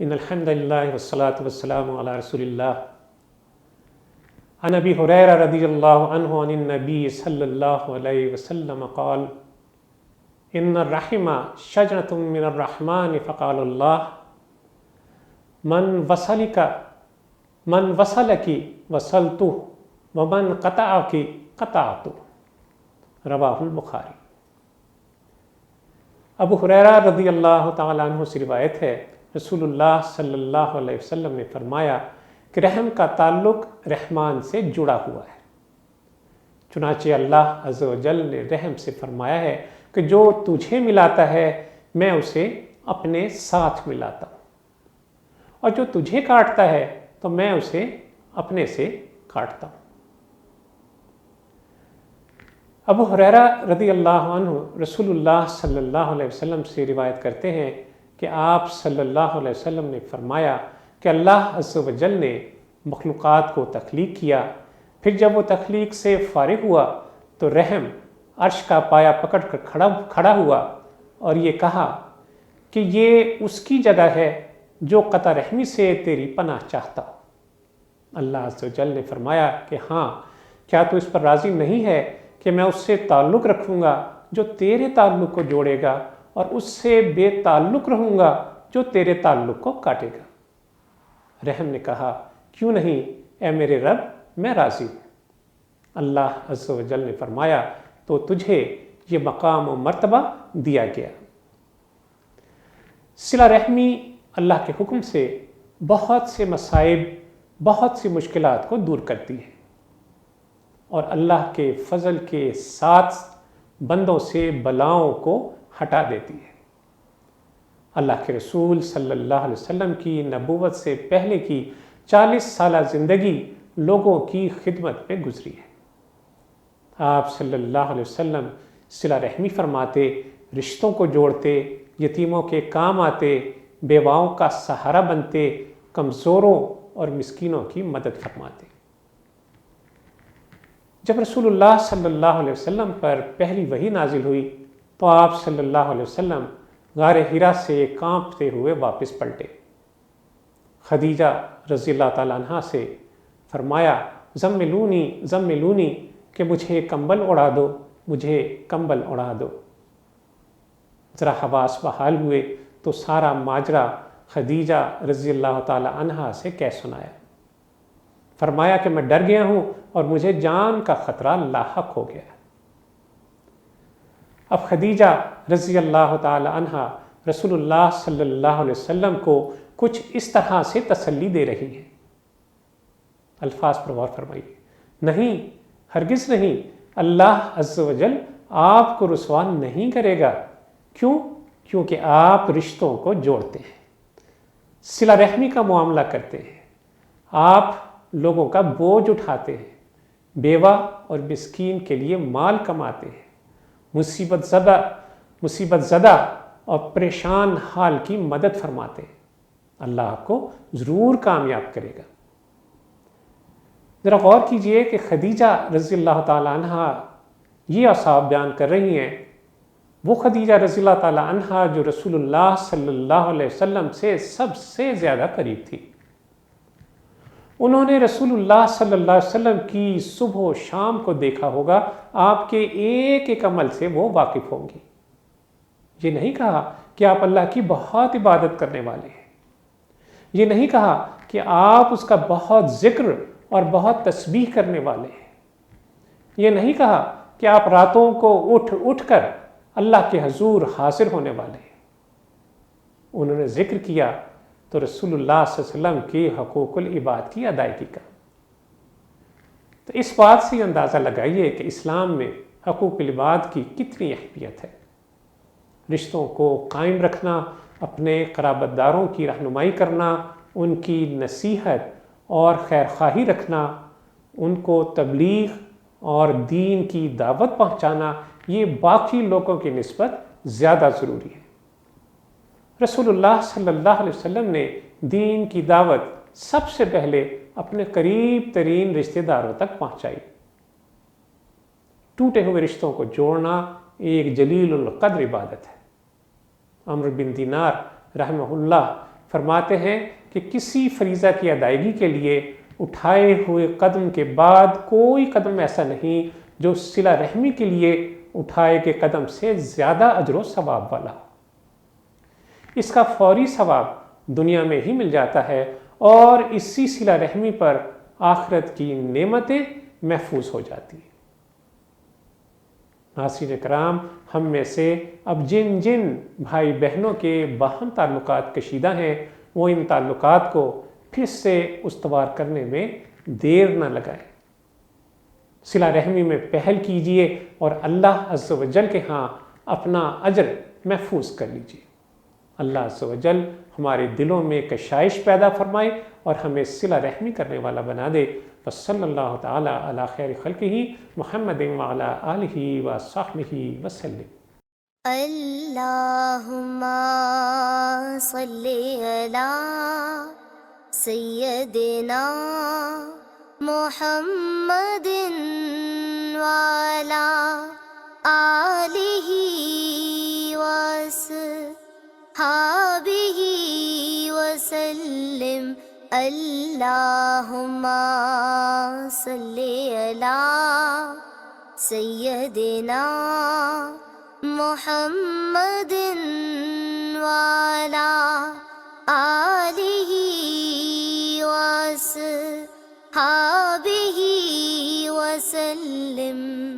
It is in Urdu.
ان الحمد للہ والصلاة والسلام علی رسول اللہ عن ابی ہریرہ رضی اللہ عنہ عن النبی صلی اللہ علیہ وسلم قال ان الرحم شجرۃ من الرحمن فقال اللہ من وصلک وصلتہ ومن قطعک قطعتہ، رواہ البخاری۔ ابو ہریرہ رضی اللہ تعالیٰ عنہ سے روایت ہے، رسول اللہ صلی اللہ علیہ وسلم نے فرمایا کہ رحم کا تعلق رحمان سے جڑا ہوا ہے۔ چنانچہ اللہ عز و جل نے رحم سے فرمایا ہے کہ جو تجھے ملاتا ہے میں اسے اپنے ساتھ ملاتا ہوں، اور جو تجھے کاٹتا ہے تو میں اسے اپنے سے کاٹتا ہوں۔ ابو ہریرہ رضی اللہ عنہ رسول اللہ صلی اللہ علیہ وسلم سے روایت کرتے ہیں کہ آپ صلی اللہ علیہ وسلم نے فرمایا کہ اللہ عز و جل نے مخلوقات کو تخلیق کیا، پھر جب وہ تخلیق سے فارغ ہوا تو رحم عرش کا پایا پکڑ کر کھڑا ہوا اور یہ کہا کہ یہ اس کی جگہ ہے جو قطع رحمی سے تیری پناہ چاہتا ہو۔ اللہ عز و جل نے فرمایا کہ ہاں، کیا تو اس پر راضی نہیں ہے کہ میں اس سے تعلق رکھوں گا جو تیرے تعلق کو جوڑے گا، اور اس سے بے تعلق رہوں گا جو تیرے تعلق کو کاٹے گا۔ رحم نے کہا کیوں نہیں اے میرے رب، میں راضی ہوں۔ اللہ عز و جل نے فرمایا تو تجھے یہ مقام و مرتبہ دیا گیا۔ صلہ رحمی اللہ کے حکم سے بہت سے مصائب، بہت سی مشکلات کو دور کرتی ہے، اور اللہ کے فضل کے ساتھ بندوں سے بلاؤں کو ہٹا دیتی ہے۔ اللہ کے رسول صلی اللہ علیہ وسلم کی نبوت سے پہلے کی 40 سالہ زندگی لوگوں کی خدمت میں گزری ہے۔ آپ صلی اللہ علیہ وسلم صلہ رحمی فرماتے، رشتوں کو جوڑتے، یتیموں کے کام آتے، بیواؤں کا سہارا بنتے، کمزوروں اور مسکینوں کی مدد فرماتے۔ جب رسول اللہ صلی اللہ علیہ وسلم پر پہلی وحی نازل ہوئی تو آپ صلی اللہ علیہ وسلم غار حرا سے کانپتے ہوئے واپس پلٹے۔ خدیجہ رضی اللہ تعالیٰ عنہ سے فرمایا زملونی زملونی، کہ مجھے کمبل اڑا دو، مجھے کمبل اڑا دو۔ ذرا حواس بحال ہوئے تو سارا ماجرا خدیجہ رضی اللہ تعالیٰ عنہ سے کہہ سنایا۔ فرمایا کہ میں ڈر گیا ہوں اور مجھے جان کا خطرہ لاحق ہو گیا۔ اب خدیجہ رضی اللہ تعالی عنہ رسول اللہ صلی اللہ علیہ وسلم کو کچھ اس طرح سے تسلی دے رہی ہیں، الفاظ پر غور فرمائیے۔ نہیں، ہرگز نہیں، اللہ عز و جل آپ کو رسوا نہیں کرے گا۔ کیوں؟ کیونکہ آپ رشتوں کو جوڑتے ہیں، صلہ رحمی کا معاملہ کرتے ہیں، آپ لوگوں کا بوجھ اٹھاتے ہیں، بیوہ اور مسکین کے لیے مال کماتے ہیں، مصیبت زدہ اور پریشان حال کی مدد فرماتے ہیں۔ اللہ آپ کو ضرور کامیاب کرے گا۔ ذرا غور کیجئے کہ خدیجہ رضی اللہ تعالیٰ عنہ یہ اوصاف بیان کر رہی ہیں، وہ خدیجہ رضی اللہ تعالیٰ عنہ جو رسول اللہ صلی اللہ علیہ وسلم سے سب سے زیادہ قریب تھی۔ انہوں نے رسول اللہ صلی اللہ علیہ وسلم کی صبح و شام کو دیکھا ہوگا، آپ کے ایک ایک عمل سے وہ واقف ہوں گی۔ یہ نہیں کہا کہ آپ اللہ کی بہت عبادت کرنے والے ہیں، یہ نہیں کہا کہ آپ اس کا بہت ذکر اور بہت تسبیح کرنے والے ہیں، یہ نہیں کہا کہ آپ راتوں کو اٹھ کر اللہ کے حضور حاضر ہونے والے ہیں۔ انہوں نے ذکر کیا تو رسول اللہ صلی اللہ علیہ وسلم کی حقوق العباد کی ادائیگی کا۔ تو اس بات سے اندازہ لگائیے کہ اسلام میں حقوق العباد کی کتنی اہمیت ہے۔ رشتوں کو قائم رکھنا، اپنے قرابت داروں کی رہنمائی کرنا، ان کی نصیحت اور خیرخواہی رکھنا، ان کو تبلیغ اور دین کی دعوت پہنچانا، یہ باقی لوگوں کی نسبت زیادہ ضروری ہے۔ رسول اللہ صلی اللہ علیہ وسلم نے دین کی دعوت سب سے پہلے اپنے قریب ترین رشتہ داروں تک پہنچائی۔ ٹوٹے ہوئے رشتوں کو جوڑنا ایک جلیل القدر عبادت ہے۔ عمرو بن دینار رحمہ اللہ فرماتے ہیں کہ کسی فریضہ کی ادائیگی کے لیے اٹھائے ہوئے قدم کے بعد کوئی قدم ایسا نہیں جو صلہ رحمی کے لیے اٹھائے گئے قدم سے زیادہ اجر و ثواب والا ہو۔ اس کا فوری ثواب دنیا میں ہی مل جاتا ہے اور اسی صلہ رحمی پر آخرت کی نعمتیں محفوظ ہو جاتی ہیں۔ ناظرین کرام، ہم میں سے اب جن جن بھائی بہنوں کے باہم تعلقات کشیدہ ہیں وہ ان تعلقات کو پھر سے استوار کرنے میں دیر نہ لگائیں، صلہ رحمی میں پہل کیجئے اور اللہ عز و جل کے ہاں اپنا اجر محفوظ کر لیجئے۔ اللہ عز و جل ہمارے دلوں میں کشائش پیدا فرمائے اور ہمیں صلہ رحمی کرنے والا بنا دے۔ وصلی اللہ تعالی علی خیر خلقہ محمد وعلی آلہ وصحبہ وسلم۔ اللہم صلی علی سیدنا محمد وعلی آلہ وصحبہ وسلم۔ اللہم صلی علی سیدنا محمد وعلی آلہ وصحبہ وسلم۔